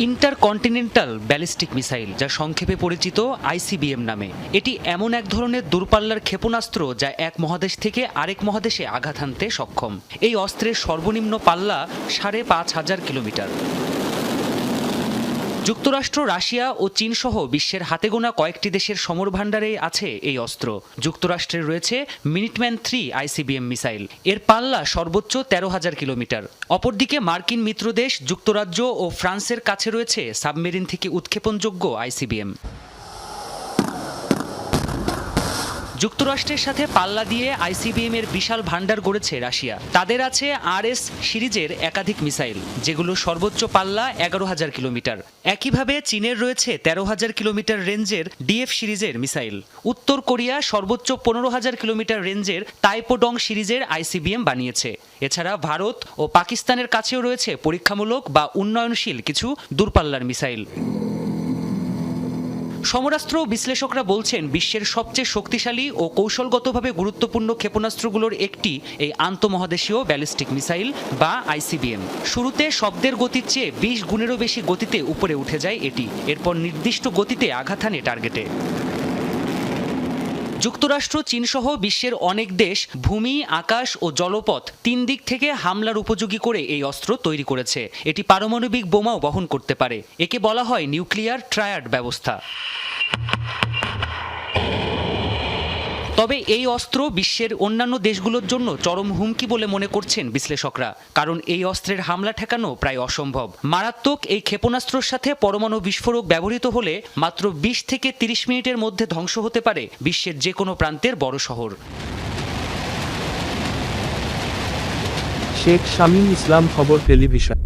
Intercontinental ballistic missile, যা সংক্ষেপে পরিচিত আইসিবিএম নামে। এটি এমন এক ধরনের দূরপাল্লার ক্ষেপণাস্ত্র যা এক মহাদেশ থেকে আরেক মহাদেশে আঘাত হানতে সক্ষম। এই অস্ত্রের সর্বনিম্ন পাল্লা ৫,৫০০ কিলোমিটার। যুক্তরাষ্ট্র, রাশিয়া ও চীন সহ বিশ্বের হাতে গোনা কয়েকটি দেশের সমর ভাণ্ডারে আছে এই অস্ত্র। যুক্তরাষ্ট্রের রয়েছে মিনিটম্যান-3 আইসিবিএম মিসাইল। এর পাল্লা সর্বোচ্চ ১৩,০০০ কিলোমিটার। অপরদিকে মার্কিন মিত্রদেশ যুক্তরাজ্য ও ফ্রান্সের কাছে রয়েছে সাবমেরিন থেকে উৎক্ষেপণযোগ্য আইসিবিএম। যুক্তরাষ্ট্রের সাথে পাল্লা দিয়ে আইসিবিএম এর বিশাল ভাণ্ডার গড়েছে রাশিয়া। তাদের আছে RS সিরিজের একাধিক মিসাইল, যেগুলো সর্বোচ্চ পাল্লা ১১,০০০ কিলোমিটার। একইভাবে চীনের রয়েছে ১৩,০০০ কিলোমিটার রেঞ্জের DF সিরিজের মিসাইল। উত্তর কোরিয়া সর্বোচ্চ ১৫,০০০ কিলোমিটার রেঞ্জের তাইপোডং সিরিজের আইসিবিএম বানিয়েছে। এছাড়া ভারত ও পাকিস্তানের কাছেও রয়েছে পরীক্ষামূলক বা উন্নয়নশীল কিছু দূরপাল্লার মিসাইল। সমরাস্ত্র বিশ্লেষকরা বলছেন, বিশ্বের সবচেয়ে শক্তিশালী ও কৌশলগতভাবে গুরুত্বপূর্ণ ক্ষেপণাস্ত্রগুলোর একটি এই আন্তঃমহাদেশীয় ব্যালিস্টিক মিসাইল বা আইসিবিএম। শুরুতে শব্দের গতির চেয়ে ২০ গুণেরও বেশি গতিতে উপরে উঠে যায় এটি। এরপর নির্দিষ্ট গতিতে আঘাত হানে টার্গেটে। যুক্তরাষ্ট্র, চীন সহ বিশ্বের অনেক দেশ ভূমি, আকাশ ও জলপথ ৩ দিক থেকে হামলার উপযোগী করে এই অস্ত্র তৈরি করেছে। এটি পারমাণবিক বোমাও বহন করতে পারে। একে বলা হয় নিউক্লিয়ার ট্রায়াড ব্যবস্থা। তবে এই অস্ত্র বিশ্বের অন্যান্য দেশগুলোর জন্য চরম হুমকি বলে মনে করছেন বিশ্লেষকরা, কারণ এই অস্ত্রের হামলা ঠেকানো প্রায় অসম্ভব। মারাত্মক এই ক্ষেপণাস্ত্রের সাথে পরমাণু বিস্ফোরক ব্যবহৃত হলে মাত্র ২০ থেকে ৩০ মিনিটের মধ্যে ধ্বংস হতে পারে বিশ্বের যে কোনো প্রান্তের বড় শহর। শেখ শামীম ইসলাম, খবর টেলিভিশন।